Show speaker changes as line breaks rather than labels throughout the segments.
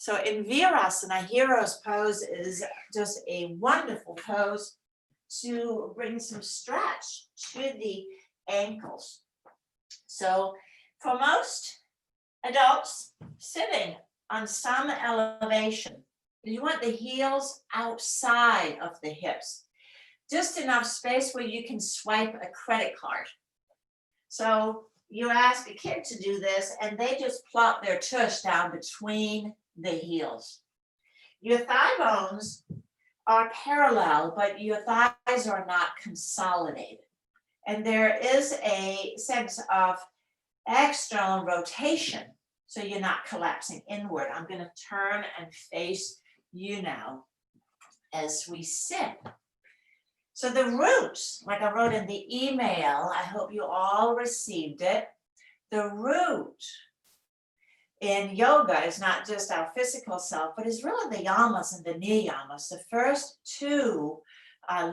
So in Virasana, hero's pose is just a wonderful pose to bring some stretch to the ankles. So for most adults sitting on some elevation, you want the heels outside of the hips, just enough space where you can swipe a credit card. So you ask a kid to do this and they just plop their tush down between the heels. Your thigh bones are parallel, but your thighs are not consolidated. And there is a sense of external rotation, so you're not collapsing inward. I'm going to turn and face you now as we sit. So the roots, like I wrote in the email, I hope you all received it. The root in yoga is not just our physical self, but is really the yamas and the niyamas, the first two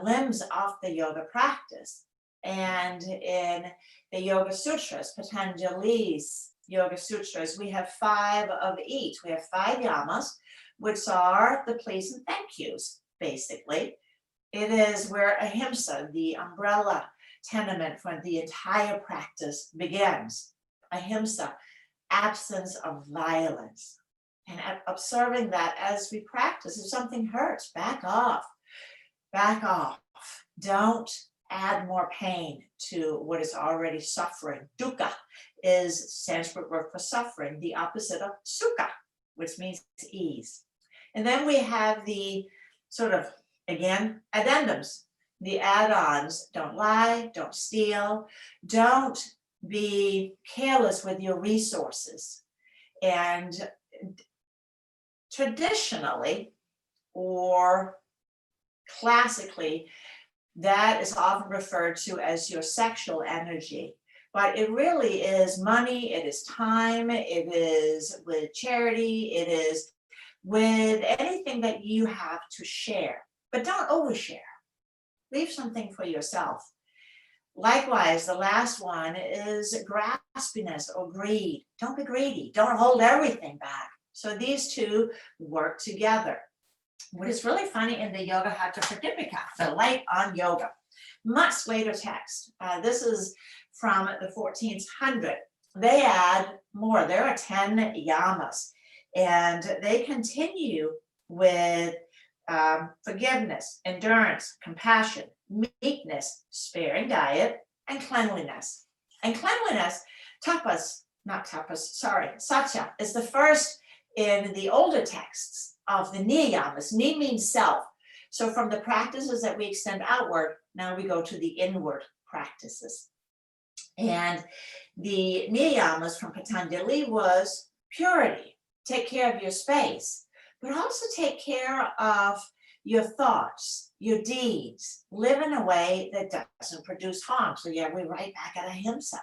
limbs of the yoga practice. And in the Yoga Sutras, Patanjali's Yoga Sutras, we have 5 of each. We have 5 yamas, which are the please and thank yous, basically. It is where ahimsa, the umbrella tenement for the entire practice, begins. Ahimsa, absence of violence. And observing that as we practice, if something hurts, back off. Back off. Don't add more pain to what is already suffering. Dukkha is Sanskrit word for suffering, the opposite of sukha, which means ease. And then we have the sort of, again, addendums, the add-ons. Don't lie, don't steal, don't be careless with your resources. And traditionally or classically, that is often referred to as your sexual energy. But it really is money, it is time, it is with charity, it is with anything that you have to share. But don't overshare. Leave something for yourself. Likewise, the last one is graspiness or greed. Don't be greedy. Don't hold everything back. So these two work together. What is really funny in the Yoga Hatha Pradipika, the light on yoga, much later text. This is from the 1400. They add more. There are 10 yamas, and they continue with forgiveness, endurance, compassion, meekness, sparing diet, and cleanliness. And cleanliness, satya, is the first in the older texts of the niyamas. Ni means self. So from the practices that we extend outward, now we go to the inward practices. And the niyamas from Patanjali was purity, take care of your space, but also take care of your thoughts, your deeds, live in a way that doesn't produce harm. So yeah, we're right back at ahimsa.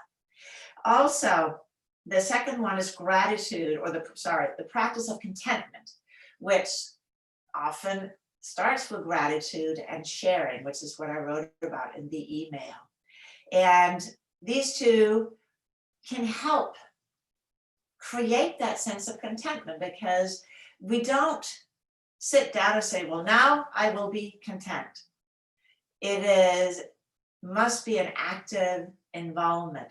Also, the second one is gratitude, or the practice of contentment, which often starts with gratitude and sharing, which is what I wrote about in the email. And these two can help create that sense of contentment, because we don't sit down and say, well, now I will be content. It must be an active involvement.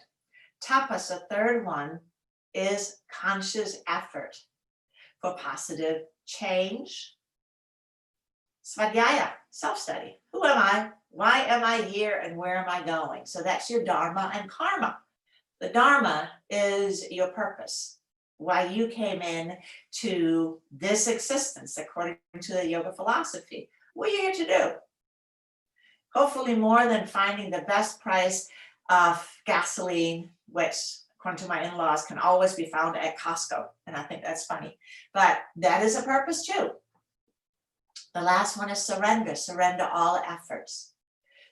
Tapas, the third one, is conscious effort for positive change. Svadhyaya, self-study. Who am I? Why am I here? And where am I going? So that's your dharma and karma. The dharma is your purpose, why you came in to this existence, according to the yoga philosophy. What are you here to do? Hopefully more than finding the best price of gasoline, which according to my in-laws can always be found at Costco. And I think that's funny, but that is a purpose too. The last one is surrender. Surrender all efforts.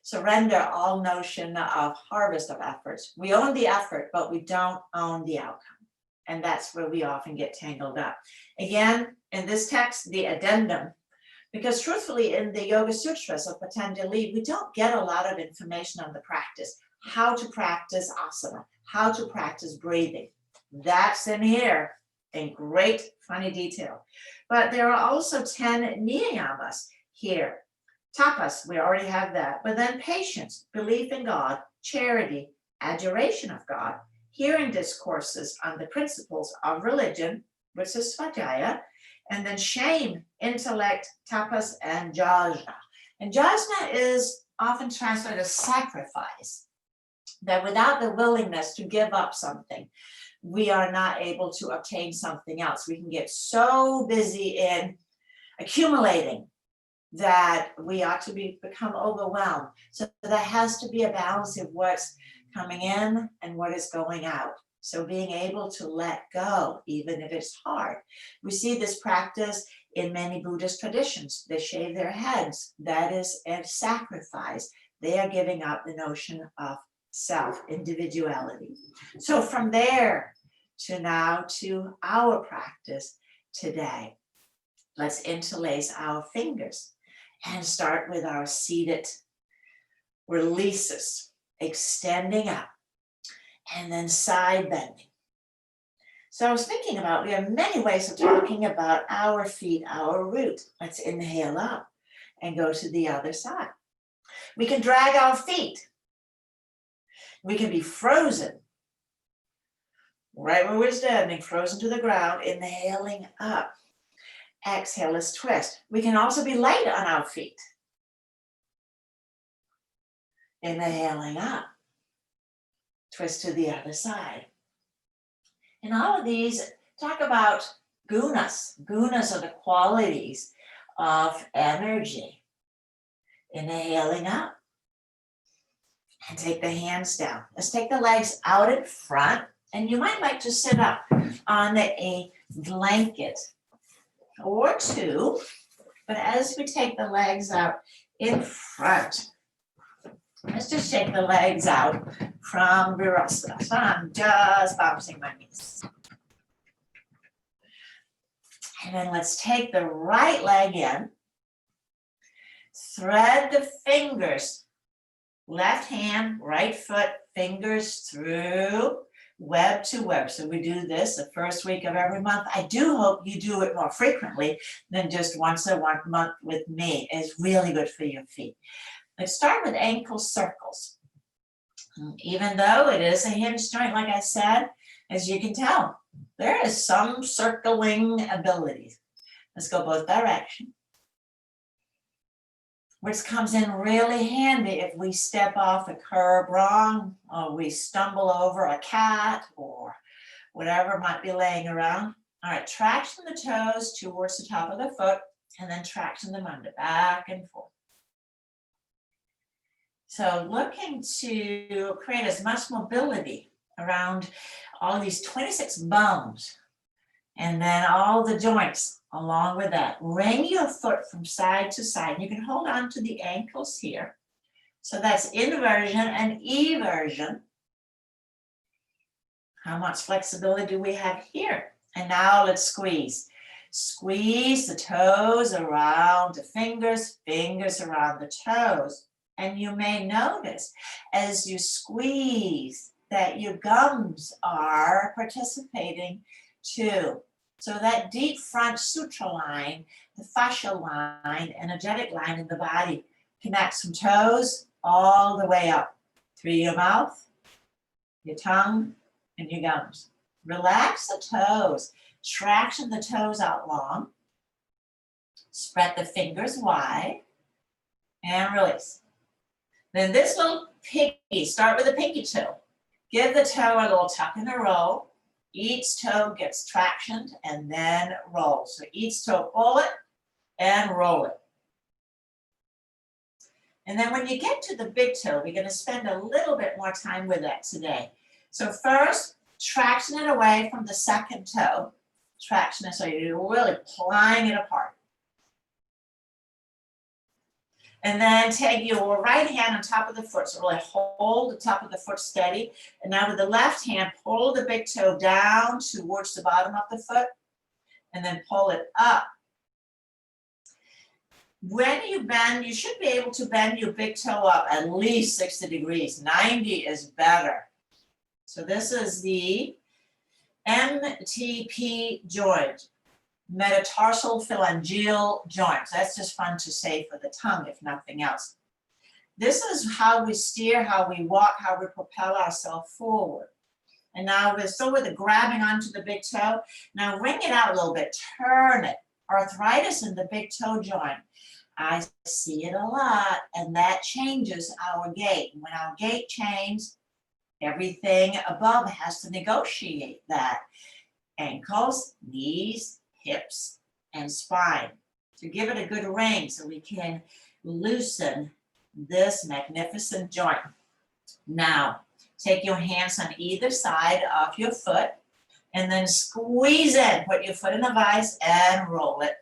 Surrender all notion of harvest of efforts. We own the effort, but we don't own the outcome. And that's where we often get tangled up. Again, in this text, the addendum, because truthfully in the Yoga Sutras of Patanjali, we don't get a lot of information on the practice, how to practice asana, how to practice breathing. That's in here. in great funny detail. But there are also 10 niyamas here. Tapas, we already have that. But then patience, belief in God, charity, adoration of God, hearing discourses on the principles of religion, which is svadhyaya, and then shame, intellect, tapas, and jajna. And jajna is often translated as sacrifice, that without the willingness to give up something, we are not able to obtain something else. We can get so busy in accumulating that we ought to become overwhelmed. So there has to be a balance of what's coming in and what is going out. So being able to let go, even if it's hard. We see this practice in many Buddhist traditions. They shave their heads. That is a sacrifice. They are giving up the notion of self, individuality. So from there to now to our practice today, let's interlace our fingers and start with our seated releases, extending up, and then side bending. So I was thinking about, we have many ways of talking about our feet, our root. Let's inhale up and go to the other side. We can drag our feet. We can be frozen right where we're standing, frozen to the ground, inhaling up. Exhale, let's twist. We can also be light on our feet. Inhaling up. Twist to the other side. And all of these talk about gunas. Gunas are the qualities of energy. Inhaling up. And take the hands down. Let's take the legs out in front. And you might like to sit up on a blanket or two. But as we take the legs out in front, let's just shake the legs out from Virasana. So I'm just bouncing my knees. And then let's take the right leg in. Thread the fingers. Left hand, right foot, fingers through, web to web. So we do this the first week of every month. I do hope you do it more frequently than just once a month with me. It's really good for your feet. Let's start with ankle circles. Even though it is a hinge joint, like I said, as you can tell, there is some circling ability. Let's go both directions. Which comes in really handy if we step off a curb wrong, or we stumble over a cat, or whatever might be laying around. All right, traction the toes towards the top of the foot, and then traction them under, back and forth. So looking to create as much mobility around all these 26 bones, and then all the joints along with that. Ring your foot from side to side. You can hold on to the ankles here. So that's inversion and eversion. How much flexibility do we have here? And now let's squeeze. Squeeze the toes around the fingers, fingers around the toes. And you may notice as you squeeze that your gums are participating too. So that deep front sutra line, the fascia line, energetic line in the body connects from toes all the way up through your mouth, your tongue, and your gums. Relax the toes. Traction the toes out long. Spread the fingers wide and release. Then this little pinky, start with the pinky toe. Give the toe a little tuck and a roll. Each toe gets traction and then roll. So each toe pull it and roll it. And then when you get to the big toe, we're going to spend a little bit more time with that today. So first, traction it away from the second toe. Traction it so you're really plying it apart. And then take your right hand on top of the foot. So really hold the top of the foot steady. And now with the left hand, pull the big toe down towards the bottom of the foot. And then pull it up. When you bend, you should be able to bend your big toe up at least 60 degrees. 90 is better. So this is the MTP joint, metatarsal phalangeal joints. That's just fun to say for the tongue, if nothing else. This is how we steer, how we walk, how we propel ourselves forward. And now we're still with the grabbing onto the big toe. Now wring it out a little bit, turn it. Arthritis in the big toe joint. I see it a lot, and that changes our gait. When our gait changes, everything above has to negotiate that. Ankles, knees, hips, and spine. So give it a good wring so we can loosen this magnificent joint. Now, take your hands on either side of your foot and then squeeze in. Put your foot in the vise and roll it.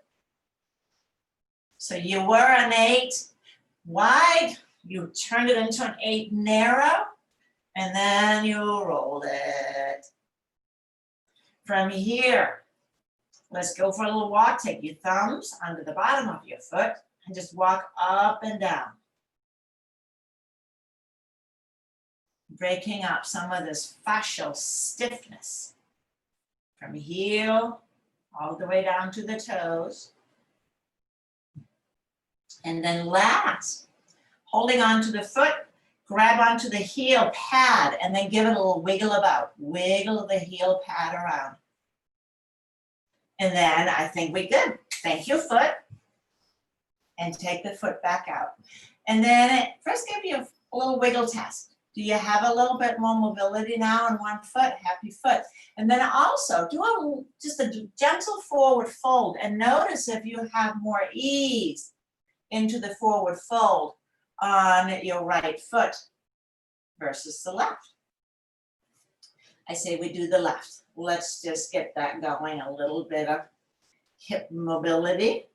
So you were an 8 wide, you turned it into an 8 narrow, and then you roll it. From here, let's go for a little walk. Take your thumbs under the bottom of your foot and just walk up and down. Breaking up some of this fascial stiffness from heel all the way down to the toes. And then last, holding onto the foot, grab onto the heel pad and then give it a little wiggle about. Wiggle the heel pad around. And then I think we're good. Thank you, foot. And take the foot back out. And then first give you a little wiggle test. Do you have a little bit more mobility now on one foot? Happy foot. And then also do just a gentle forward fold and notice if you have more ease into the forward fold on your right foot versus the left. I say we do the left. Let's just get that going, a little bit of hip mobility.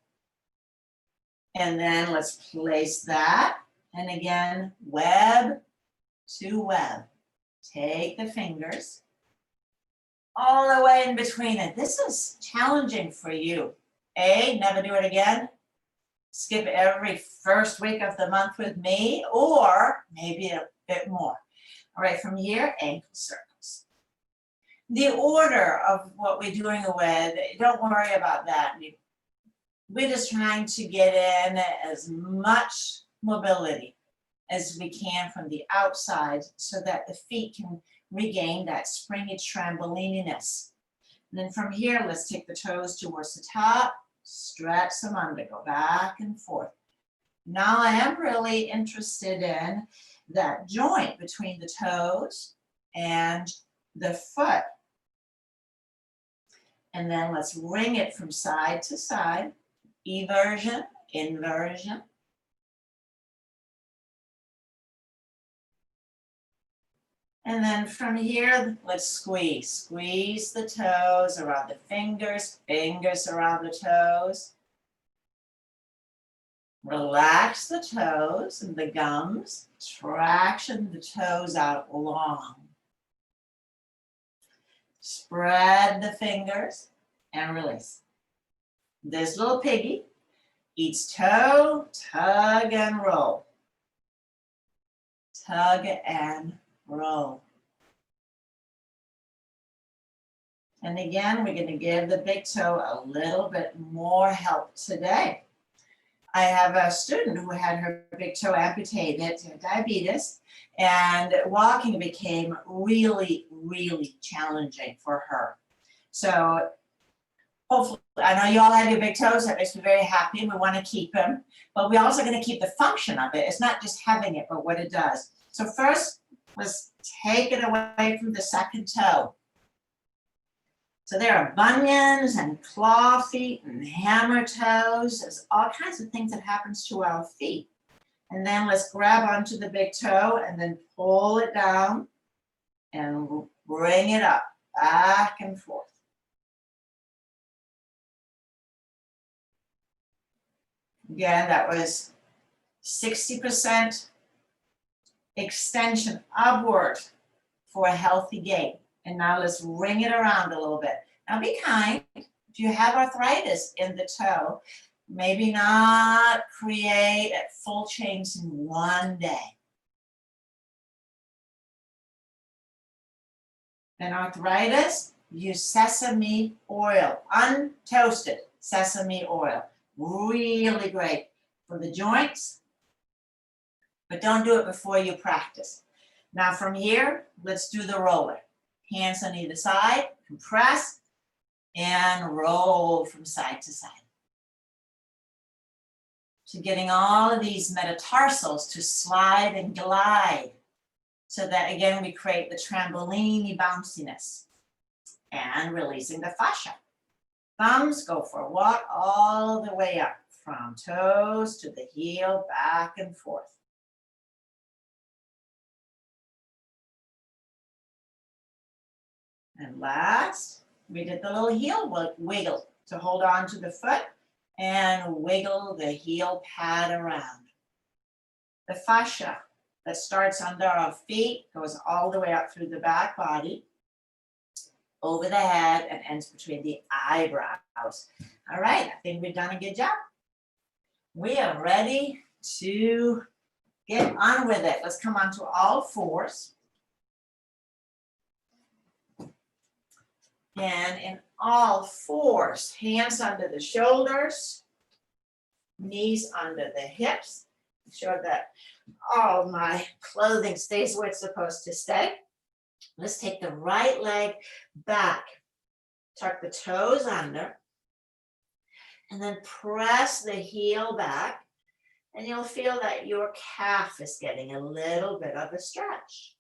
And then let's place that. And again, web to web. Take the fingers all the way in between it. This is challenging for you. Never do it again. Skip every first week of the month with me, or maybe a bit more. All right, from here, ankle circles. The order of what we're doing with, don't worry about that. We're just trying to get in as much mobility as we can from the outside so that the feet can regain that springy trampolininess. And then from here, let's take the toes towards the top. Stretch them under, go back and forth. Now I am really interested in that joint between the toes and the foot. And then let's wring it from side to side. Eversion, inversion. And then from here, let's squeeze. Squeeze the toes around the fingers, fingers around the toes. Relax the toes and the gums. Traction the toes out long. Spread the fingers and release. This little piggy, each toe, tug and roll. Tug and roll. And again, we're going to give the big toe a little bit more help today. I have a student who had her big toe amputated, diabetes, and walking became really, really challenging for her. So hopefully, I know you all have your big toes. That makes me very happy, and we want to keep them. But we're also going to keep the function of it. It's not just having it, but what it does. So first, let's take it away from the second toe. So there are bunions and claw feet and hammer toes. There's all kinds of things that happens to our feet. And then let's grab onto the big toe and then pull it down and bring it up, back and forth. Again, that was 60% extension upward for a healthy gait. And now let's ring it around a little bit. Now be kind. If you have arthritis in the toe, maybe not create a full change in one day. And arthritis, use sesame oil, untoasted sesame oil. Really great for the joints, but don't do it before you practice. Now from here, let's do the roller. Hands on either side, compress, and roll from side to side. So getting all of these metatarsals to slide and glide, so that again we create the trampoline bounciness, and releasing the fascia. Thumbs go for a walk all the way up from toes to the heel, back and forth. And last, we did the little heel wiggle to hold on to the foot and wiggle the heel pad around. The fascia that starts under our feet goes all the way up through the back body, over the head, and ends between the eyebrows. All right, I think we've done a good job. We are ready to get on with it. Let's come onto all fours. And in all fours, hands under the shoulders, knees under the hips. Ensure that all my clothing stays where it's supposed to stay. Let's take the right leg back, tuck the toes under, and then press the heel back, and you'll feel that your calf is getting a little bit of a stretch.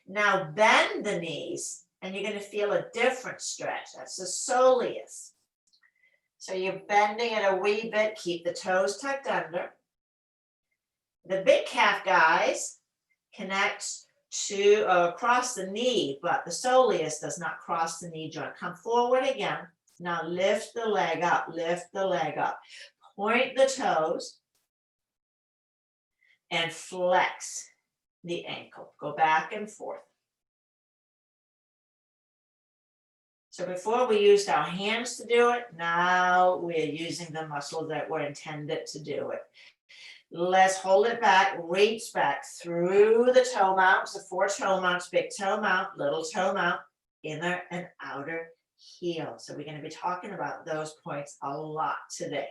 Now bend the knees, and you're going to feel a different stretch. That's the soleus. So you're bending it a wee bit, keep the toes tucked under. The big calf, guys, connects to across the knee, but the soleus does not cross the knee joint. Come forward again. Now lift the leg up, lift the leg up. Point the toes and flex the ankle. Go back and forth. So before we used our hands to do it, now we're using the muscles that were intended to do it. Let's hold it back, reach back through the toe mounts, the 4 toe mounts, big toe mount, little toe mount, inner and outer heel. So we're going to be talking about those points a lot today.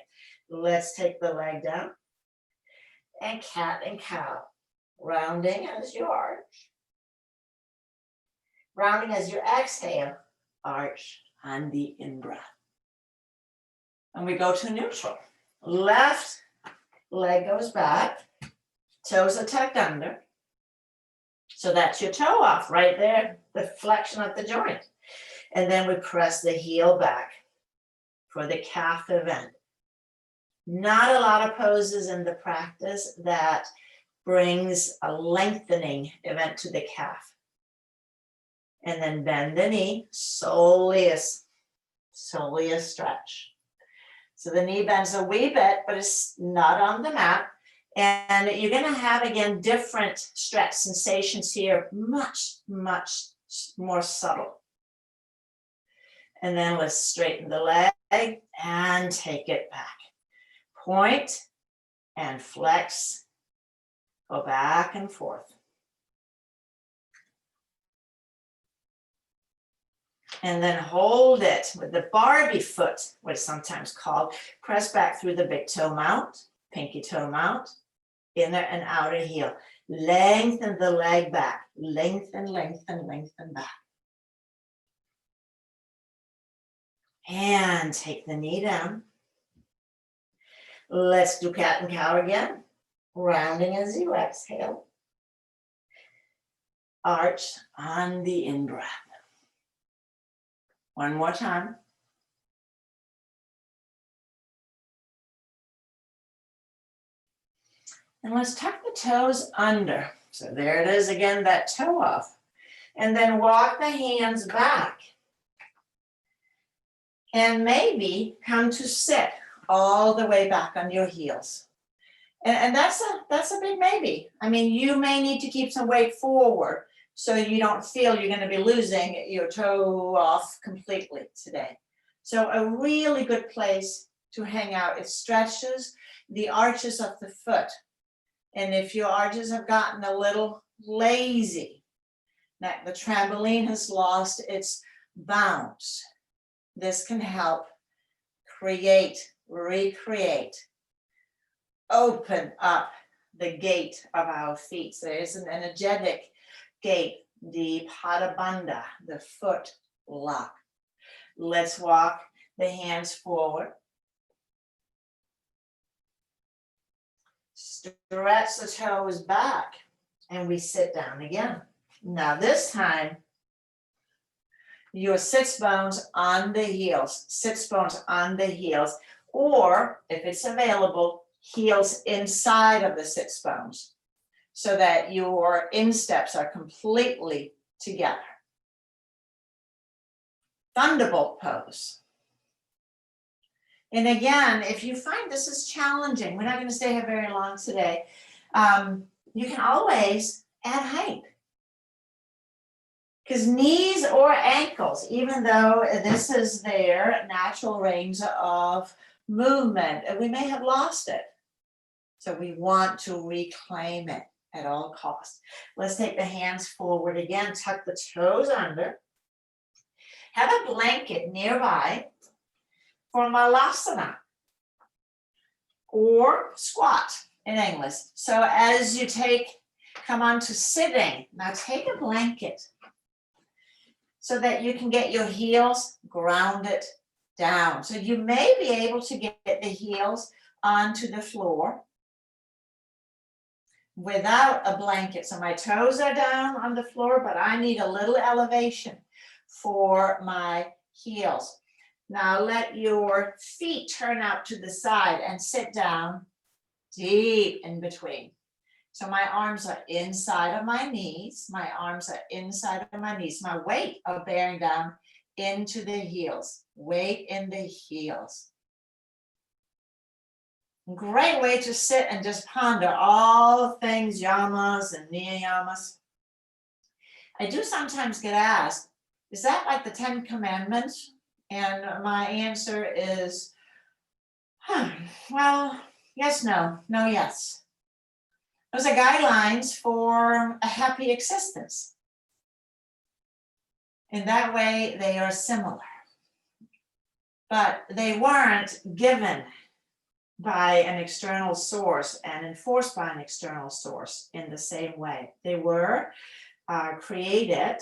Let's take the leg down and cat and cow, rounding as you arch. Rounding as you exhale, arch on the in-breath. And we go to neutral. Left leg goes back, toes are tucked under. So that's your toe off right there, the flexion of the joint. And then we press the heel back for the calf event. Not a lot of poses in the practice that brings a lengthening event to the calf. And then bend the knee, soleus stretch. So the knee bends a wee bit, but it's not on the mat. And you're going to have, again, different stretch sensations here, much, much more subtle. And then let's straighten the leg and take it back. Point and flex, go back and forth. And then hold it with the Barbie foot, what is sometimes called. Press back through the big toe mount, pinky toe mount, inner and outer heel. Lengthen the leg back. Lengthen, lengthen, lengthen back. And take the knee down. Let's do cat and cow again. Rounding as you exhale. Arch on the in-breath. One more time. And let's tuck the toes under. So there it is again, that toe off. And then walk the hands back. And maybe come to sit all the way back on your heels. And that's a big maybe. I mean, you may need to keep some weight forward so you don't feel you're going to be losing your toe off completely today. So a really good place to hang out. It stretches the arches of the foot. And if your arches have gotten a little lazy, Now, the trampoline has lost its bounce. This can help create, recreate, open up the gait of our feet. So there's an energetic gait, the Pada Bandha, the foot lock. Let's walk the hands forward. Stretch the toes back and we sit down again. Now this time, your sits bones on the heels, sits bones on the heels, or if it's available, heels inside of the sits bones so that your insteps are completely together. Thunderbolt pose. And again, if you find this is challenging, we're not going to stay here very long today. You can always add height. Because knees or ankles, even though this is their natural range of movement, we may have lost it. So we want to reclaim it at all costs. Let's take the hands forward again, tuck the toes under. Have a blanket nearby for Malasana or squat in English. So as you come on to sitting, now take a blanket so that you can get your heels grounded down. So you may be able to get the heels onto the floor without a blanket. So my toes are down on the floor, but I need a little elevation for my heels. Now let your feet turn out to the side and sit down deep in between. So my arms are inside of my knees. My arms are inside of my knees. My weight are bearing down into the heels. Weight in the heels. Great way to sit and just ponder all things yamas and niyamas. I do sometimes get asked, is that like the 10 Commandments? And my answer is, well, yes, no, no, yes. Those are guidelines for a happy existence. In that way, they are similar. But they weren't given by an external source and enforced by an external source in the same way. They were created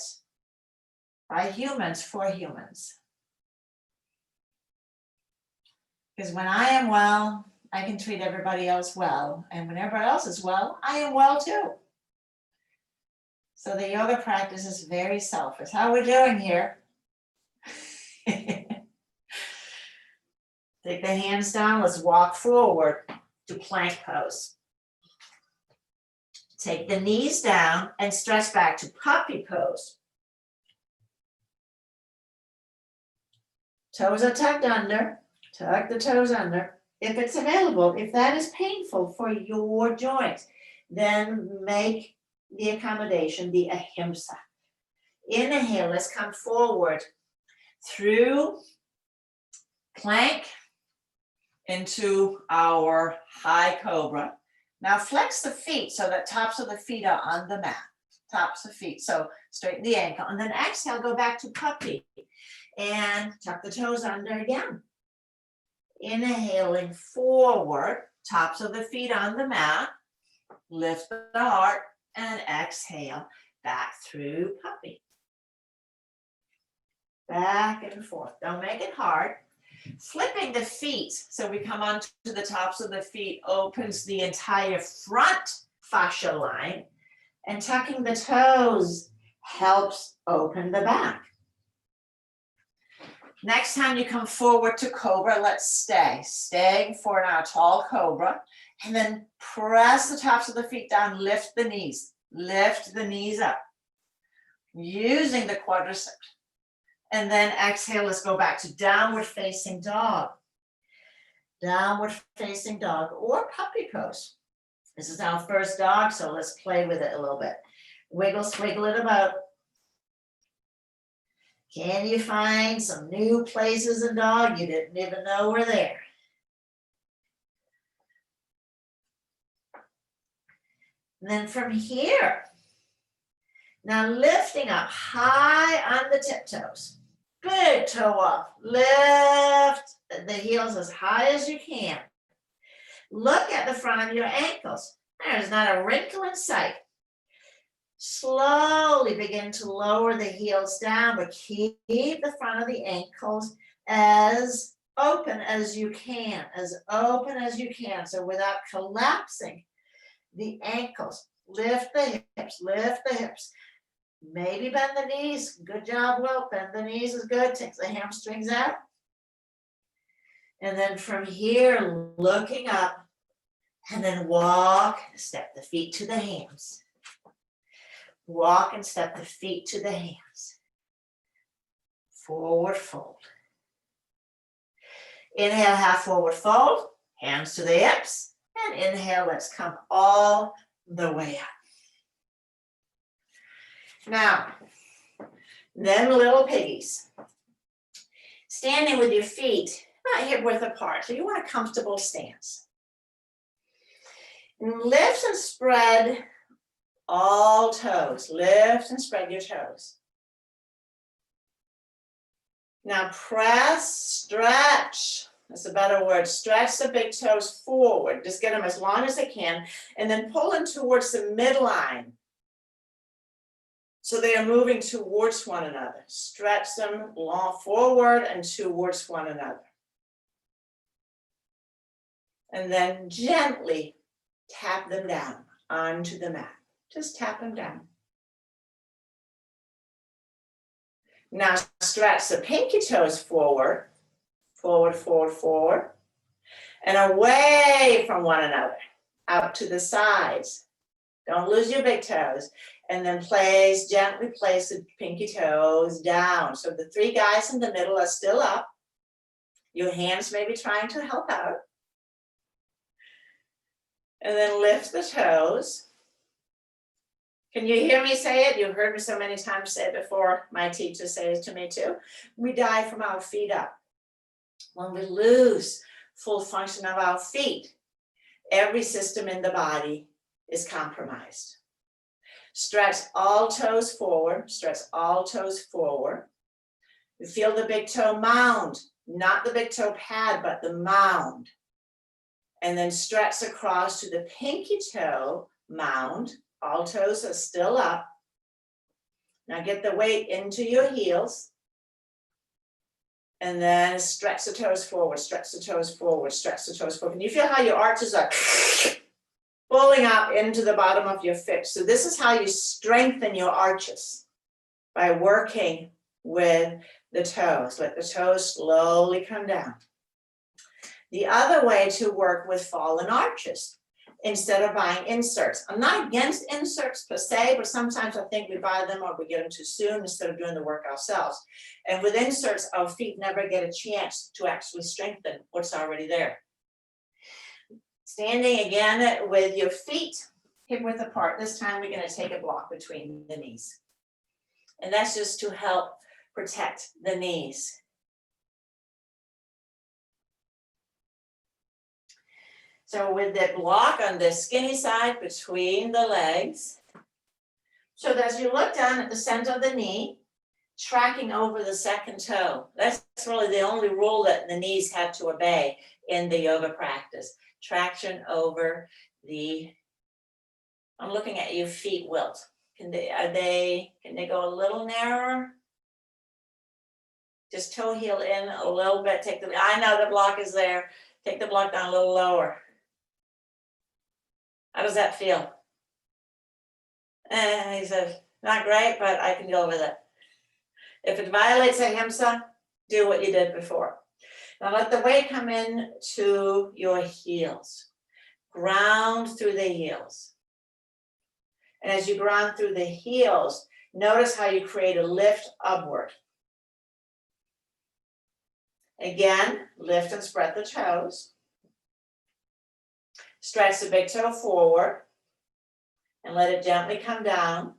by humans for humans. Because when I am well, I can treat everybody else well. And when everybody else is well, I am well too. So the yoga practice is very selfish. How are we doing here? Take the hands down. Let's walk forward to plank pose. Take the knees down and stretch back to puppy pose. Toes are tucked under. Tuck the toes under. If it's available, if that is painful for your joints, then make the accommodation, the ahimsa. Inhale, let's come forward through plank into our high cobra. Now flex the feet so that tops of the feet are on the mat. Tops of feet, so straighten the ankle. And then exhale, go back to puppy. And tuck the toes under again. Inhaling forward, tops of the feet on the mat, lift the heart, and exhale back through puppy. Back and forth. Don't make it hard. Flipping the feet, so we come onto the tops of the feet, opens the entire front fascia line, and tucking the toes helps open the back. Next time you come forward to cobra, let's stay. Staying for now, tall cobra. And then press the tops of the feet down, lift the knees. Lift the knees up. Using the quadriceps. And then exhale, let's go back to downward facing dog. Downward facing dog or puppy pose. This is our first dog, so let's play with it a little bit. Wiggle, swiggle it about. Can you find some new places in dog you didn't even know were there? And then from here, Now lifting up high on the tiptoes. Big toe up. Lift the heels as high as you can. Look at the front of your ankles. There's not a wrinkle in sight. Slowly begin to lower the heels down, but keep the front of the ankles as open as you can, so without collapsing the ankles. Lift the hips. Maybe bend the knees. Good job, Will. Bend the knees is good. Take the hamstrings out. And then from here, looking up, and then walk, step the feet to the hands. Walk and step the feet to the hands. Forward fold. Inhale, half forward fold, hands to the hips, and inhale, let's come all the way up. Now, them little piggies. Standing with your feet about hip width apart, so you want a comfortable stance. And lift and spread all toes. Lift and spread your toes. Now press, stretch. That's a better word. Stretch the big toes forward. Just get them as long as they can. And then pull them towards the midline. So they are moving towards one another. Stretch them long forward and towards one another. And then gently tap them down onto the mat. Just tap them down. Now stretch the pinky toes forward, forward, and away from one another, out to the sides. Don't lose your big toes. And then gently place the pinky toes down. So the three guys in the middle are still up. Your hands may be trying to help out. And then lift the toes. Can you hear me say it? You've heard me so many times say it before. My teacher says it to me too. We die from our feet up. When we lose full function of our feet, every system in the body is compromised. Stretch all toes forward, You feel the big toe mound, not the big toe pad, but the mound. And then stretch across to the pinky toe mound. All toes are still up. Now get the weight into your heels. And then stretch the toes forward, Can you feel how your arches are pulling up into the bottom of your foot? So this is how you strengthen your arches, by working with the toes. Let the toes slowly come down. The other way to work with fallen arches, instead of buying inserts. I'm not against inserts per se, but sometimes I think we buy them or we get them too soon instead of doing the work ourselves. And with inserts, our feet never get a chance to actually strengthen what's already there. Standing again with your feet hip width apart. This time we're going to take a block between the knees. And that's just to help protect the knees. So with the block on the skinny side between the legs, so that as you look down at the center of the knee, tracking over the second toe. That's really the only rule that the knees have to obey in the yoga practice. Traction over the, I'm looking at your feet, Wilt. Can they go a little narrower? Just toe heel in a little bit. I know the block is there. Take the block down a little lower. How does that feel? And he said, not great, but I can deal with it. If it violates ahimsa, do what you did before. Now let the weight come in to your heels. Ground through the heels. And as you ground through the heels, notice how you create a lift upward. Again, lift and spread the toes. Stretch the big toe forward and let it gently come down.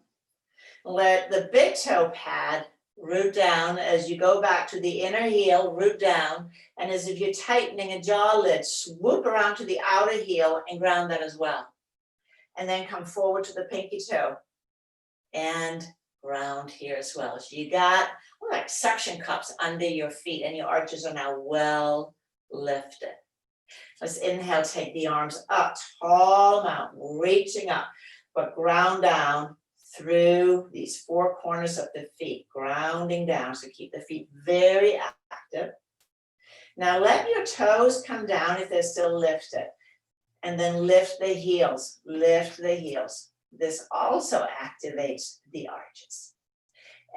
Let the big toe pad root down as you go back to the inner heel, root down. And as if you're tightening a jaw lid, swoop around to the outer heel and ground that as well. And then come forward to the pinky toe. and ground here as well. So you got like suction cups under your feet and your arches are now well lifted. Let's inhale, take the arms up, tall mountain, reaching up, but ground down through these four corners of the feet, grounding down. So keep the feet very active. Now let your toes come down if they're still lifted. And then lift the heels, lift the heels. This also activates the arches.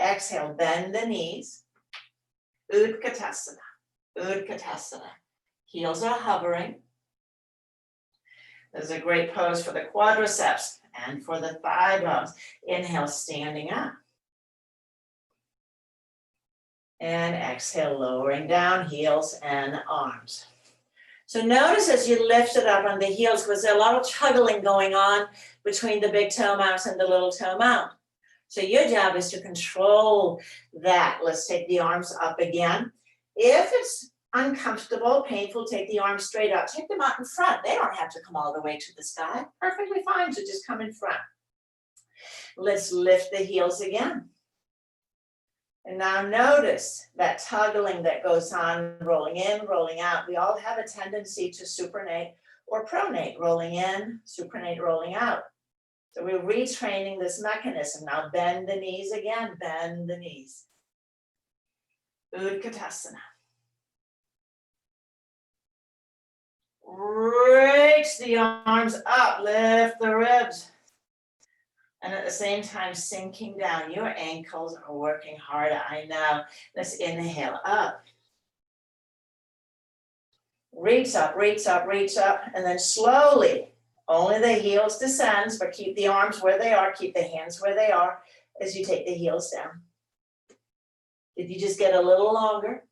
Exhale, bend the knees. Utkatasana, Utkatasana. Heels are hovering. This is a great pose for the quadriceps and for the thigh bones. Inhale, standing up. And exhale, lowering down, heels and arms. So notice as you lift it up on the heels, because there's a lot of juggling going on between the big toe mounts and the little toe mount. So your job is to control that. Let's take the arms up again. If it's uncomfortable, painful, take the arms straight up. Take them out in front. They don't have to come all the way to the sky. Perfectly fine, so just come in front. Let's lift the heels again. And now notice that tuggling that goes on, rolling in, rolling out. We all have a tendency to supinate or pronate, rolling in, supinate, rolling out. So we're retraining this mechanism. Now bend the knees again, bend the knees. Utkatasana. Reach the arms up, lift the ribs. And at the same time, sinking down. Your ankles are working hard, I know. Let's inhale up. Reach up, reach up, reach up. And then slowly, only the heels descends, but keep the arms where they are, keep the hands where they are as you take the heels down. If you just get a little longer,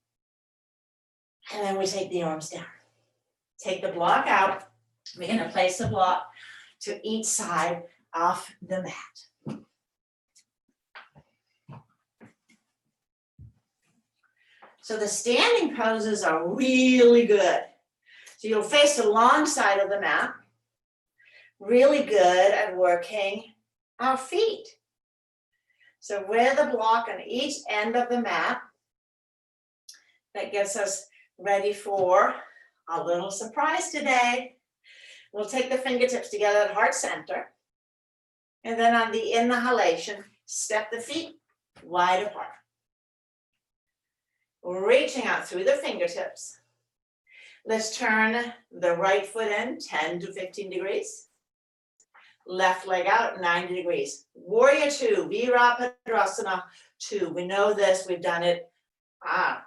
and then we take the arms down. Take the block out. We're going to place the block to each side off the mat. So the standing poses are really good. So you'll face the long side of the mat. Really good at working our feet. So wear the block on each end of the mat. That gets us ready for a little surprise today. We'll take the fingertips together at heart center. And then on the inhalation, step the feet wide apart. Reaching out through the fingertips. Let's turn the right foot in 10 to 15 degrees. Left leg out 90 degrees. Warrior two, Virabhadrasana 2. We know this, we've done it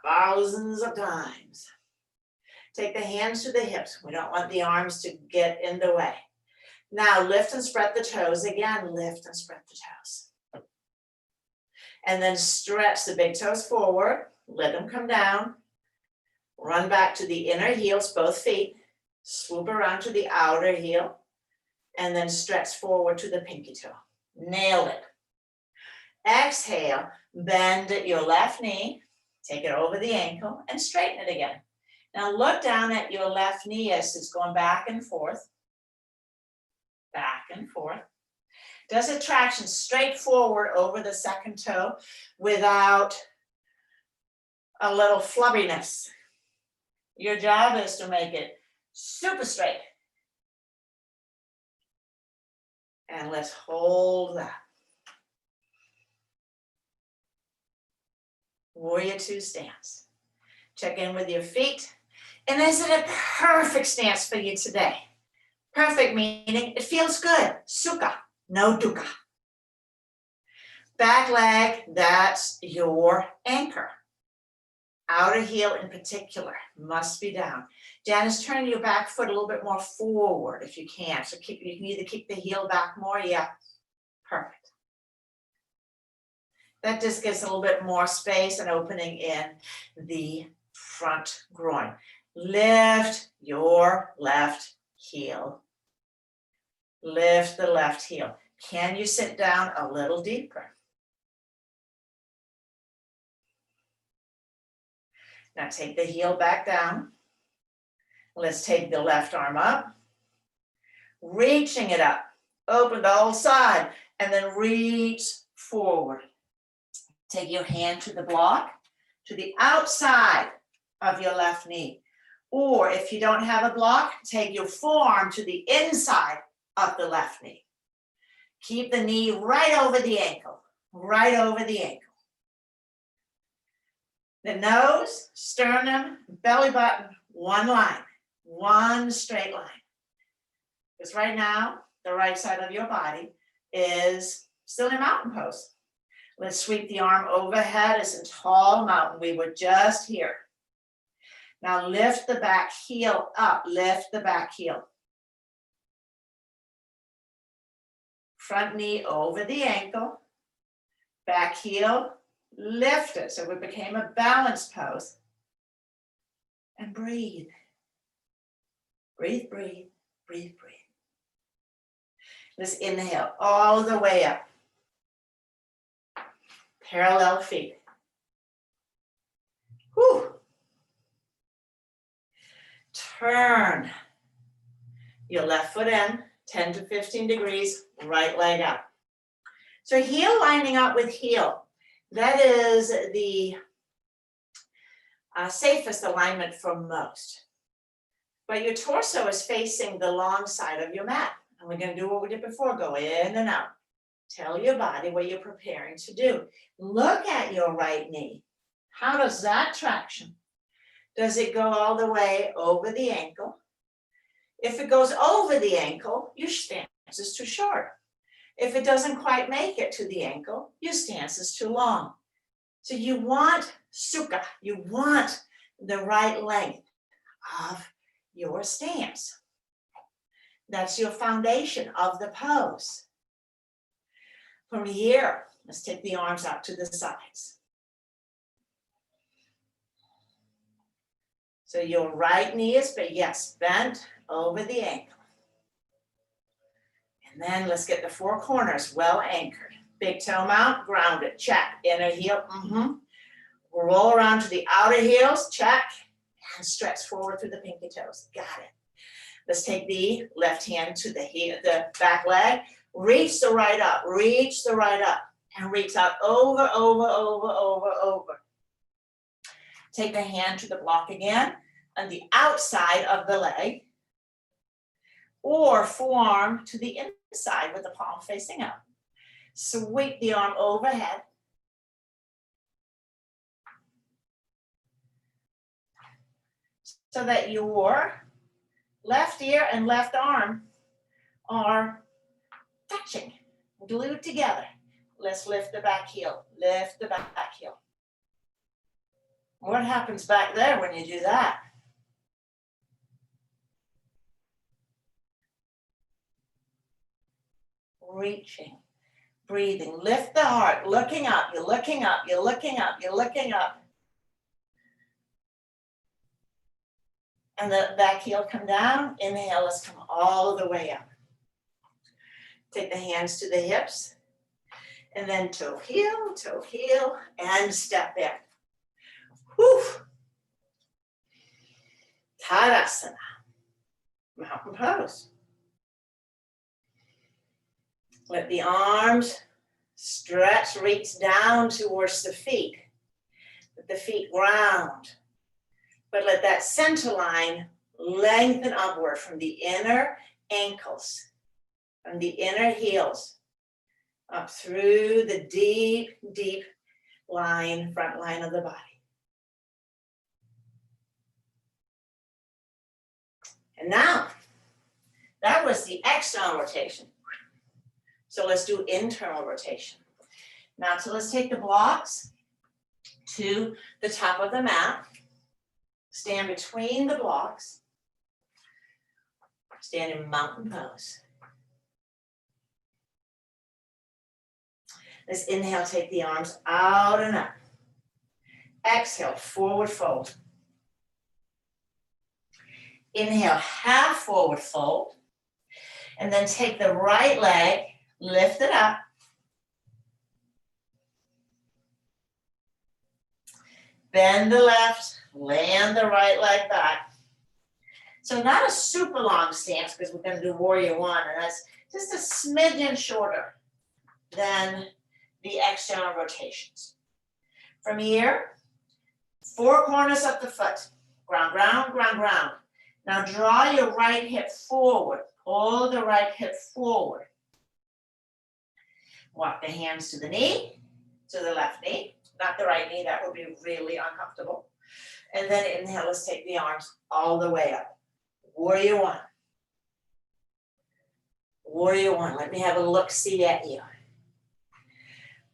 thousands of times. Take the hands to the hips. We don't want the arms to get in the way. Now lift and spread the toes again, lift and spread the toes. And then stretch the big toes forward, let them come down. Run back to the inner heels, both feet. Swoop around to the outer heel. And then stretch forward to the pinky toe. Nail it. Exhale, bend your left knee, take it over the ankle and straighten it again. Now look down at your left knee as it's going back and forth. Back and forth. Does a traction straight forward over the second toe without a little flubbiness. Your job is to make it super straight. And let's hold that. Warrior two stance. Check in with your feet. And is it a perfect stance for you today? Perfect meaning it feels good. Sukha, no dukkha. Back leg, that's your anchor. Outer heel in particular must be down. Janice, turn your back foot a little bit more forward if you can. So you can either keep the heel back more, yeah, perfect. That just gives a little bit more space and opening in the front groin. Lift your left heel. Lift the left heel. Can you sit down a little deeper? Now take the heel back down. Let's take the left arm up. Reaching it up. Open the whole side. And then reach forward. Take your hand to the block, to the outside of your left knee. Or if you don't have a block, take your forearm to the inside of the left knee. Keep the knee right over the ankle, right over the ankle. The nose, sternum, belly button, one line, one straight line. Because right now, the right side of your body is still in mountain pose. Let's sweep the arm overhead as a tall mountain. We were just here. Now lift the back heel up, lift the back heel. Front knee over the ankle, back heel, lift it. So we became a balanced pose. And breathe. Breathe, breathe, breathe, breathe. Let's inhale all the way up. Parallel feet. Whew. Turn your left foot in, 10 to 15 degrees, right leg up. So heel lining up with heel. That is the safest alignment for most. But your torso is facing the long side of your mat. And we're going to do what we did before, go in and out. Tell your body what you're preparing to do. Look at your right knee. How does that traction? Does it go all the way over the ankle? If it goes over the ankle, your stance is too short. If it doesn't quite make it to the ankle, your stance is too long. So you want sukha, you want the right length of your stance. That's your foundation of the pose. From here, let's take the arms out to the sides. So your right knee is, bent over the ankle. And then let's get the four corners well anchored. Big toe mount, grounded, check. Inner heel, Roll around to the outer heels, check. And stretch forward through the pinky toes, got it. Let's take the left hand to the back leg. Reach the right up, and reach out over, over, over, over, over. Take the hand to the block again on the outside of the leg, or forearm to the inside with the palm facing up. Sweep the arm overhead. So that your left ear and left arm are touching, glued together. Let's lift the back heel, lift the back heel. What happens back there when you do that? Reaching, breathing, lift the heart, looking up, you're looking up, you're looking up, you're looking up. And the back heel come down, inhale, let's come all the way up. Take the hands to the hips, and then toe heel, and step in. Whew. Tadasana, mountain pose. Let the arms stretch, reach down towards the feet. Let the feet ground. But let that center line lengthen upward from the inner ankles, from the inner heels, up through the deep, deep line, front line of the body. And now, that was the external rotation. So let's do internal rotation. Now, so let's take the blocks to the top of the mat. Stand between the blocks. Stand in mountain pose. Let's inhale, take the arms out and up. Exhale, forward fold. Inhale, half forward fold. And then take the right leg, lift it up. Bend the left, land the right leg back. So not a super long stance because we're going to do warrior one, and that's just a smidgen shorter than the external rotations. From here, four corners of the foot, ground, ground, ground, ground. Now draw your right hip forward, pull the right hip forward. Walk the hands to the knee, to the left knee, not the right knee, that would be really uncomfortable. And then inhale, let's take the arms all the way up. Warrior one. Warrior one, let me have a look-see at you.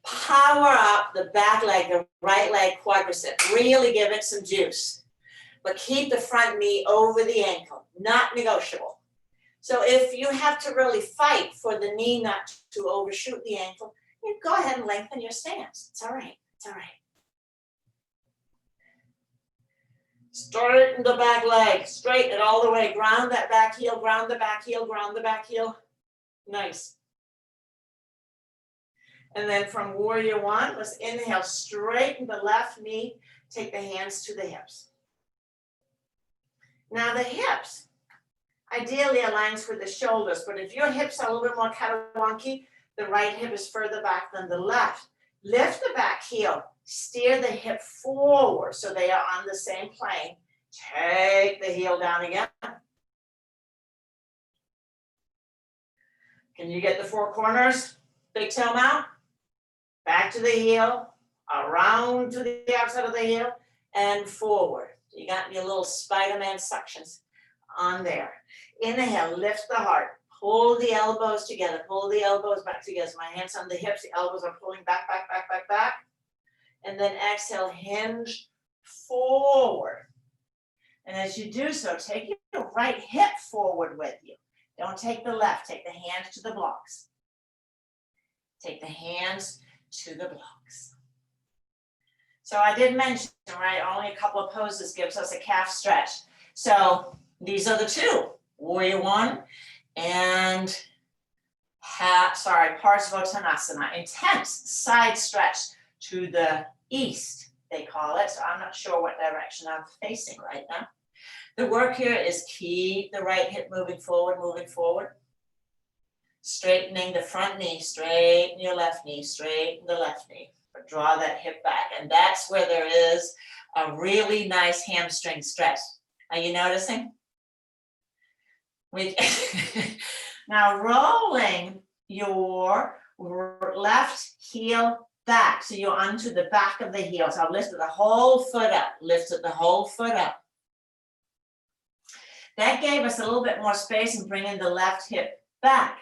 Power up the back leg, the right leg quadricep. Really give it some juice. But keep the front knee over the ankle, not negotiable. So if you have to really fight for the knee not to overshoot the ankle, you go ahead and lengthen your stance. It's all right, it's all right. Straighten the back leg, straighten it all the way. Ground that back heel, ground the back heel, ground the back heel. Nice. And then from warrior one, let's inhale, straighten the left knee, take the hands to the hips. Now the hips ideally aligns with the shoulders, but if your hips are a little bit more catawonky, the right hip is further back than the left. Lift the back heel, steer the hip forward so they are on the same plane. Take the heel down again. Can you get the four corners? Big toe mount. Back to the heel, around to the outside of the heel, and forward. You got your little Spider-Man suctions on there. Inhale, lift the heart. Pull the elbows together. Pull the elbows back together. So my hands on the hips, the elbows are pulling back, back, back, back, back. And then exhale, hinge forward. And as you do so, take your right hip forward with you. Don't take the left. Take the hands to the blocks. Take the hands to the blocks. So I did mention, right, only a couple of poses gives us a calf stretch. So these are the two, warrior one and Parsvottanasana, intense side stretch to the east, they call it. So I'm not sure what direction I'm facing right now. The work here is keep the right hip moving forward, straightening the front knee, straighten your left knee, straighten the left knee. But draw that hip back, and that's where there is a really nice hamstring stretch. Are you noticing? Now rolling your left heel back, so you're onto the back of the heel. So I've lifted the whole foot up, lifted the whole foot up. That gave us a little bit more space in bringing the left hip back.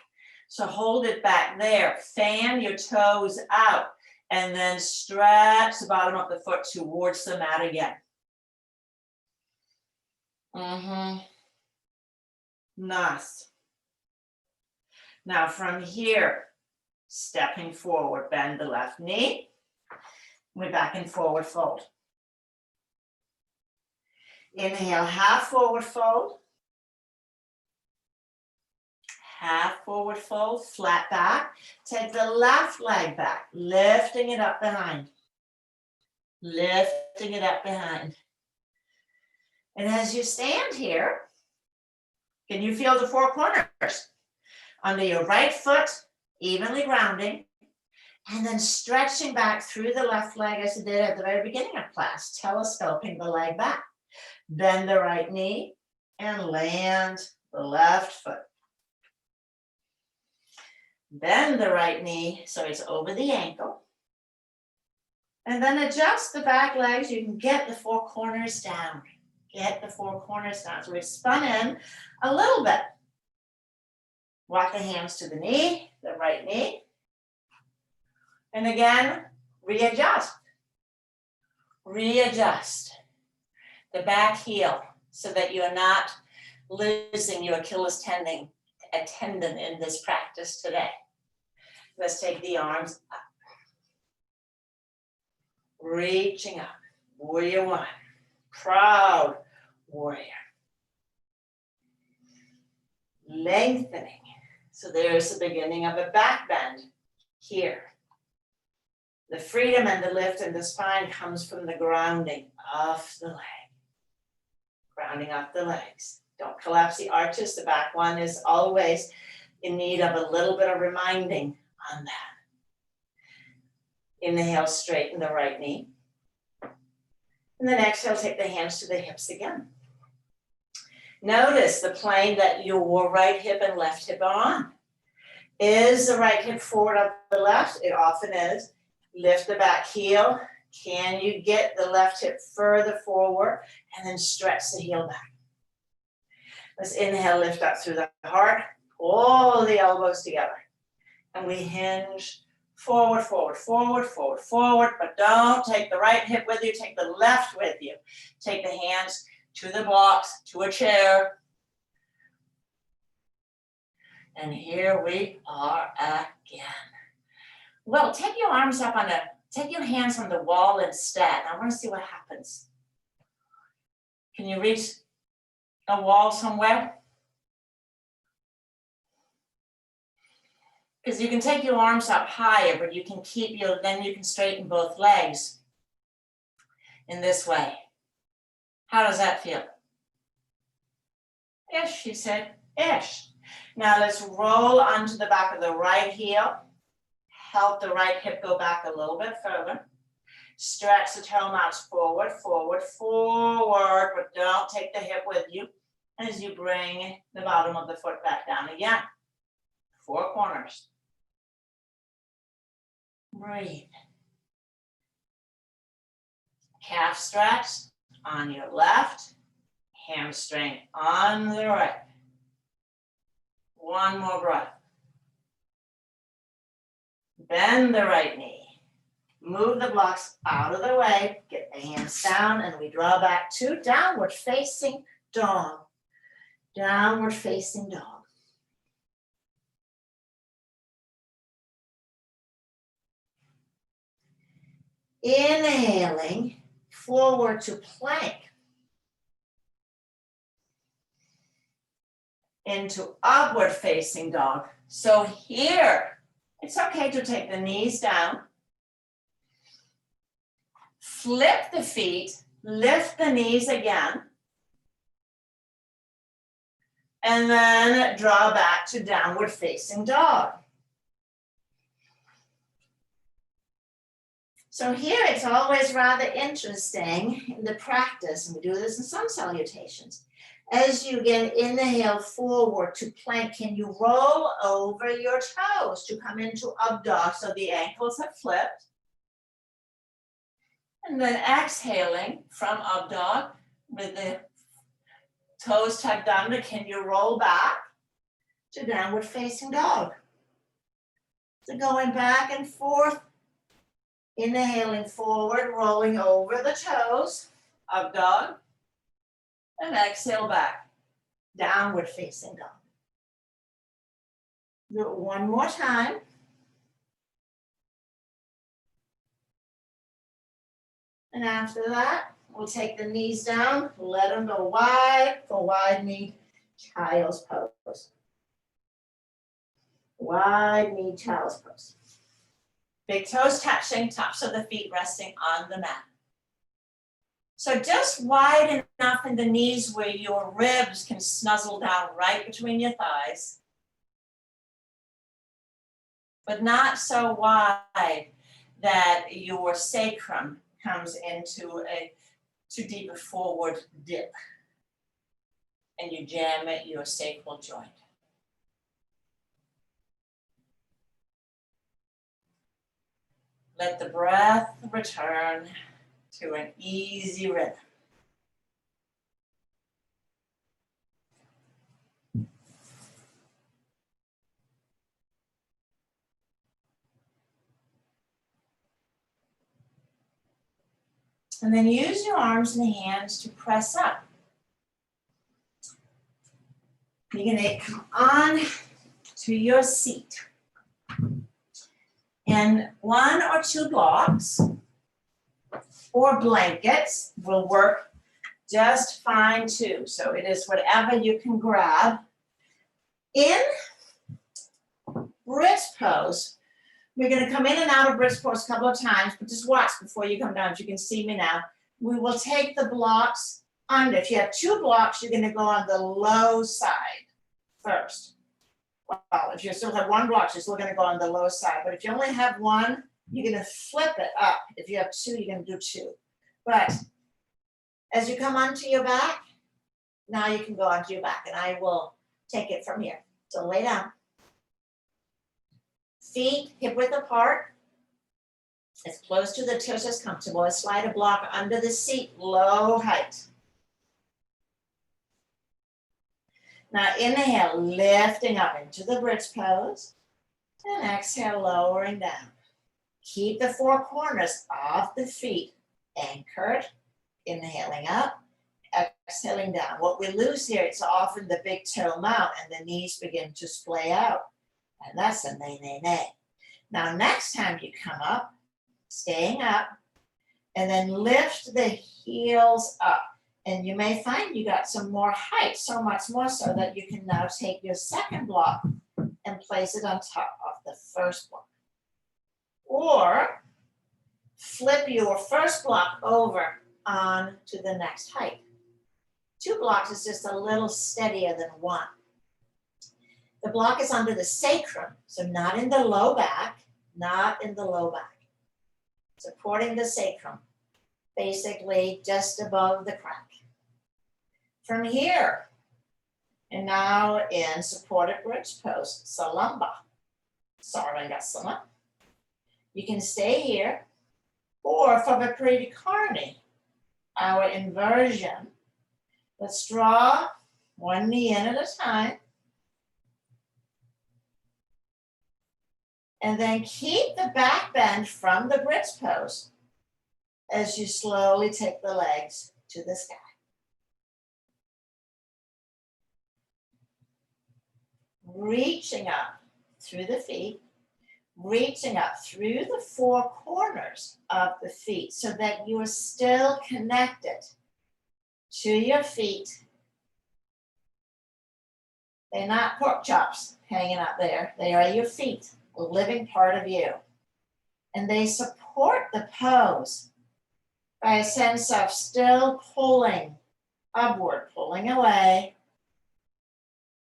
So hold it back there, fan your toes out, and then stretch the bottom of the foot towards the mat again. Nice. Now from here, stepping forward, bend the left knee. We're back in forward fold. Inhale, half forward fold. Half forward fold, flat back. Take the left leg back, lifting it up behind. Lifting it up behind. And as you stand here, can you feel the four corners? Under your right foot, evenly grounding, and then stretching back through the left leg as you did at the very beginning of class, telescoping the leg back. Bend the right knee and land the left foot. Bend the right knee so it's over the ankle. And then adjust the back legs. You can get the four corners down. Get the four corners down. So we've spun in a little bit. Walk the hands to the knee, the right knee. And again, readjust. Readjust the back heel so that you're not losing your Achilles tendon in this practice today. Let's take the arms up. Reaching up. Warrior one. Proud warrior. Lengthening. So there's the beginning of a back bend here. The freedom and the lift in the spine comes from the grounding of the leg. Grounding up the legs. Don't collapse the arches. The back one is always in need of a little bit of reminding on that. Inhale, straighten the right knee. And then exhale, take the hands to the hips again. Notice the plane that your right hip and left hip are on. Is the right hip forward of the left? It often is. Lift the back heel. Can you get the left hip further forward and then stretch the heel back? Let's inhale, lift up through the heart, pull the elbows together. And we hinge forward, forward, forward, forward, forward, but don't take the right hip with you, take the left with you. Take the hands to the blocks, to a chair. And here we are again. Well, take your arms up take your hands on the wall instead. I want to see what happens. Can you reach a wall somewhere? Because you can take your arms up higher, but you can then you can straighten both legs in this way. How does that feel? Ish, she said, ish. Now let's roll onto the back of the right heel. Help the right hip go back a little bit further. Stretch the toe mounts forward, forward, forward, but don't take the hip with you as you bring the bottom of the foot back down again. 4 corners. Breathe. Calf stretch on your left, hamstring on the right. One more breath. Bend the right knee. Move the blocks out of the way. Get the hands down and we draw back to downward facing dog. Downward facing dog. Inhaling, forward to plank. Into upward facing dog. So here, it's okay to take the knees down. Flip the feet, lift the knees again. And then draw back to downward facing dog. So here it's always rather interesting in the practice, and we do this in some salutations. As you get inhale forward to plank, can you roll over your toes to come into up dog so the ankles have flipped? And then exhaling from up dog with the toes tucked under, can you roll back to downward facing dog? So going back and forth, inhaling forward, rolling over the toes, up dog. And exhale back, downward facing dog. Do it one more time. And after that, we'll take the knees down, let them go wide for wide knee child's pose. Wide knee child's pose. Big toes touching, tops of the feet resting on the mat. So just wide enough in the knees where your ribs can snuzzle down right between your thighs, but not so wide that your sacrum comes into a too deep a forward dip and you jam at your sacral joint. Let the breath return to an easy rhythm. And then use your arms and hands to press up. You're gonna come on to your seat. And 1 or 2 blocks or blankets will work just fine too. So it is whatever you can grab. In bridge pose, we're going to come in and out of bridge pose a couple of times, but just watch before you come down. If you can see me now, we will take the blocks under. If you have 2 blocks, you're going to go on the low side first. Well, if you still have 1 block, you're still going to go on the low side. But if you only have 1, You're gonna flip it up. If you have two, you're gonna do two. But as you come onto your back, now you can go onto your back and I will take it from here. So lay down. Feet hip width apart. As close to the toes as comfortable. Slide a block under the seat, low height. Now inhale, lifting up into the bridge pose. And exhale, lowering down. Keep the four corners of the feet anchored. Inhaling up, exhaling down. What we lose here, it's often the big toe mount and the knees begin to splay out. And that's a nay, nay, nay. Now next time you come up, staying up, and then lift the heels up. And you may find you got some more height, so much more so that you can now take your second block and place it on top of the first block. Or flip your first block over on to the next height. 2 blocks is just a little steadier than 1. The block is under the sacrum, so not in the low back, not in the low back. Supporting the sacrum, basically just above the crack. From here, and now in supported bridge pose, Salamba, Sarvangasana. You can stay here, or from a Parikarni, our inversion. Let's draw one knee in at a time. And then keep the back bend from the bridge pose as you slowly take the legs to the sky. Reaching up through the feet, reaching up through the four corners of the feet so that you are still connected to your feet. They're not pork chops hanging out there. They are your feet, a living part of you. And they support the pose by a sense of still pulling upward, pulling away,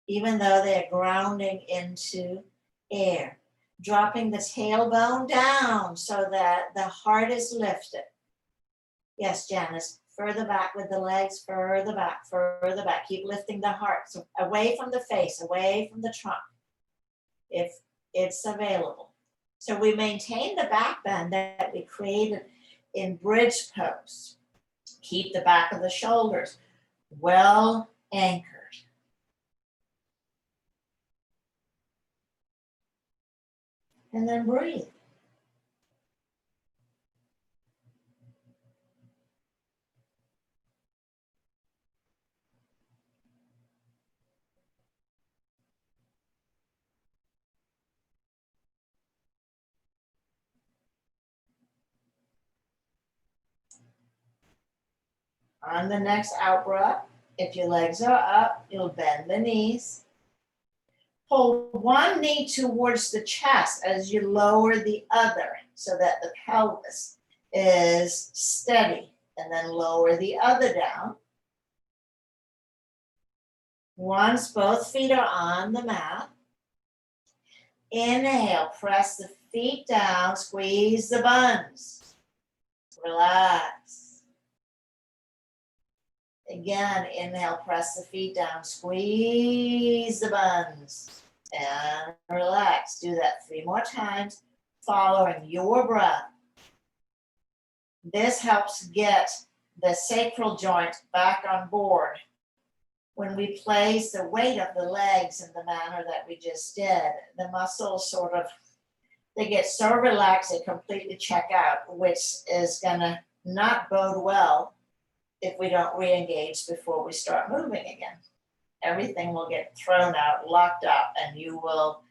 even though they're grounding into air. Dropping the tailbone down so that the heart is lifted. Yes, Janice, further back with the legs, further back, further back. Keep lifting the heart, so away from the face, away from the trunk, if it's available. So we maintain the back bend that we created in bridge pose. Keep the back of the shoulders well anchored. And then breathe. On the next out breath, if your legs are up, you'll bend the knees. Pull one knee towards the chest as you lower the other so that the pelvis is steady, and then lower the other down. Once both feet are on the mat, inhale, press the feet down, squeeze the buns, relax. Again, inhale, press the feet down, squeeze the buns, and relax. Do that 3 more times, following your breath. This helps get the sacral joint back on board. When we place the weight of the legs in the manner that we just did, the muscles sort of, they get so relaxed they completely check out, which is gonna not bode well if we don't re-engage before we start moving again. Everything will get thrown out, locked up, and you will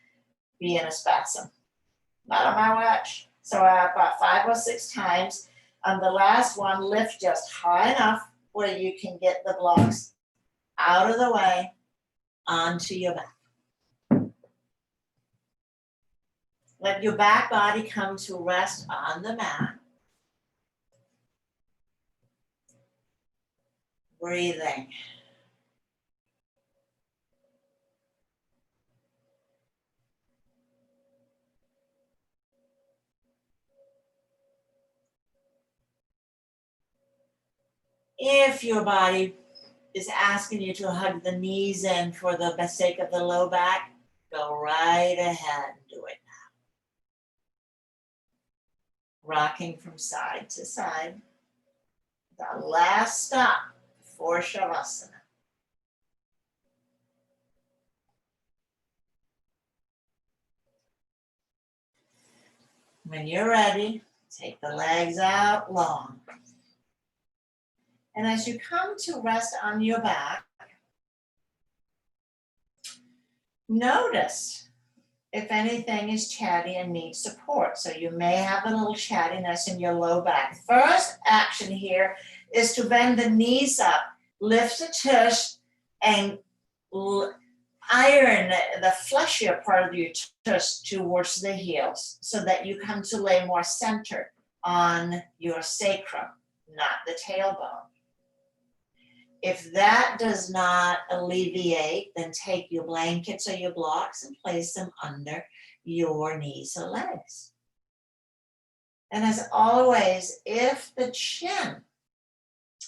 be in a spasm. Not on my watch. So about 5 or 6 times. On the last one, lift just high enough where you can get the blocks out of the way onto your back. Let your back body come to rest on the mat. Breathing. If your body is asking you to hug the knees in for the sake of the low back, go right ahead and do it now. Rocking from side to side. The last stop before Shavasana. When you're ready, take the legs out long. And as you come to rest on your back, notice if anything is chatty and needs support. So you may have a little chattiness in your low back. First action here is to bend the knees up, lift the tush, and iron the fleshier part of your tush towards the heels so that you come to lay more centered on your sacrum, not the tailbone. If that does not alleviate, then take your blankets or your blocks and place them under your knees or legs. And as always, if the chin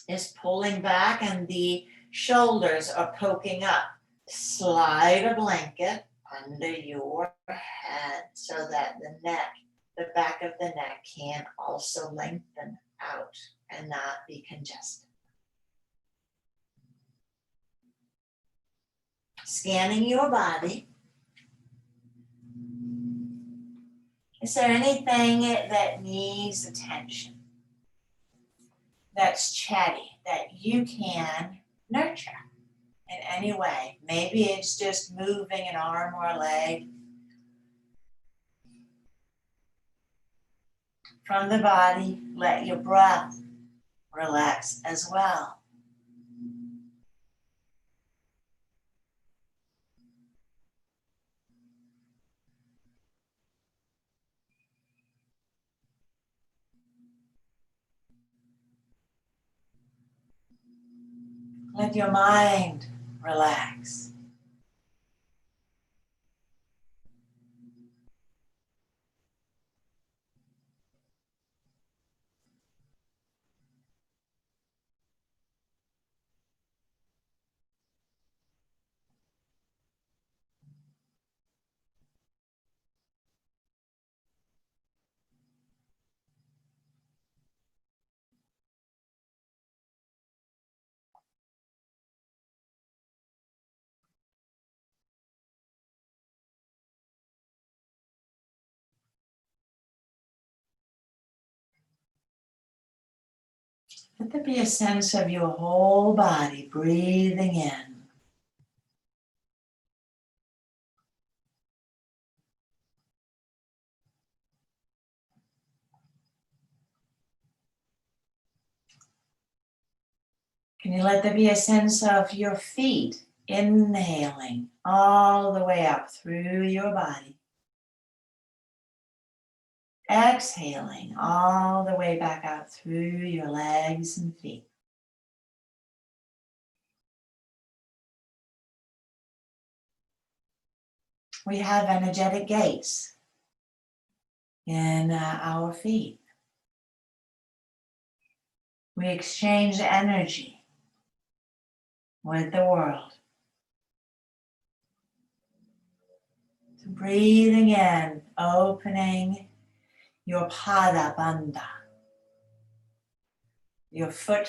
is pulling back and the shoulders are poking up, slide a blanket under your head so that the neck, the back of the neck can also lengthen out and not be congested. Scanning your body. Is there anything that needs attention, that's chatty, that you can nurture in any way? Maybe it's just moving an arm or a leg. From the body, let your breath relax as well. Let your mind relax. Let there be a sense of your whole body breathing in. Can you let there be a sense of your feet inhaling all the way up through your body? Exhaling all the way back out through your legs and feet. We have energetic gates in our feet. We exchange energy with the world. So breathing in, opening your pada bandha, your foot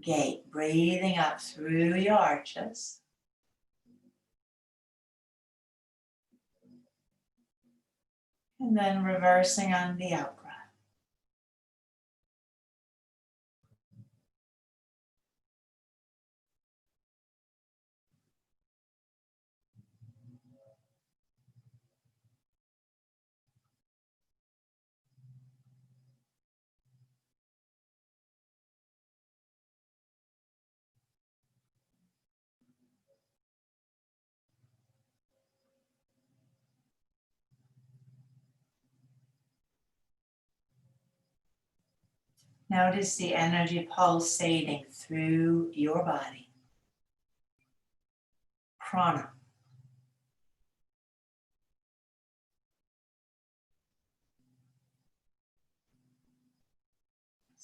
gate, breathing up through your arches. And then reversing on the out breath. Notice the energy pulsating through your body. Prana.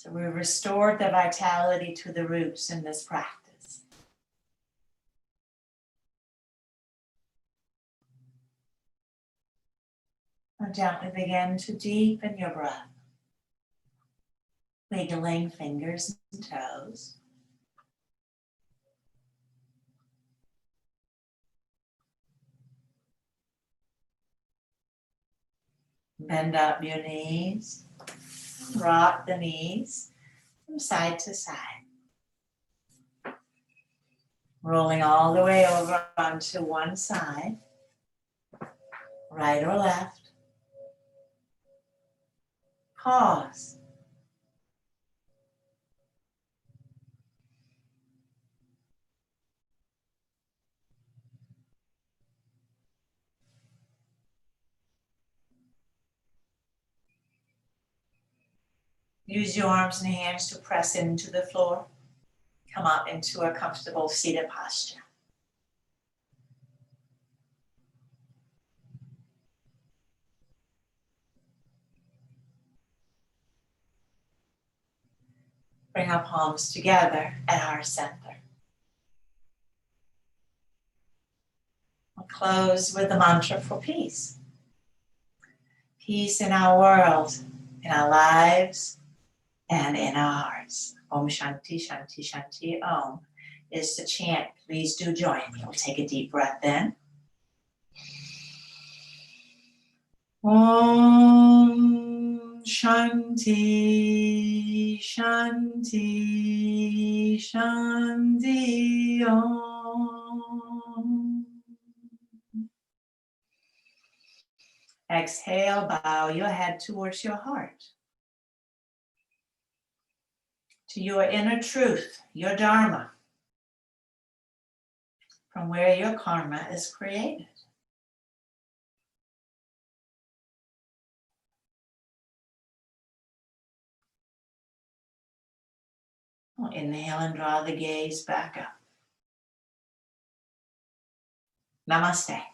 So we restored the vitality to the roots in this practice. Now gently begin to deepen your breath, wiggling fingers and toes. Bend up your knees, rock the knees from side to side. Rolling all the way over onto one side, right or left. Pause. Use your arms and hands to press into the floor. Come up into a comfortable seated posture. Bring our palms together at our center. We'll close with the mantra for peace. Peace in our world, in our lives, and in our hearts. Om Shanti, Shanti, Shanti, Om is the chant. Please do join me. We'll take a deep breath in. Om Shanti, Shanti, Shanti, Om. Exhale, bow your head towards your heart, to your inner truth, your Dharma, from where your karma is created. We'll inhale and draw the gaze back up. Namaste.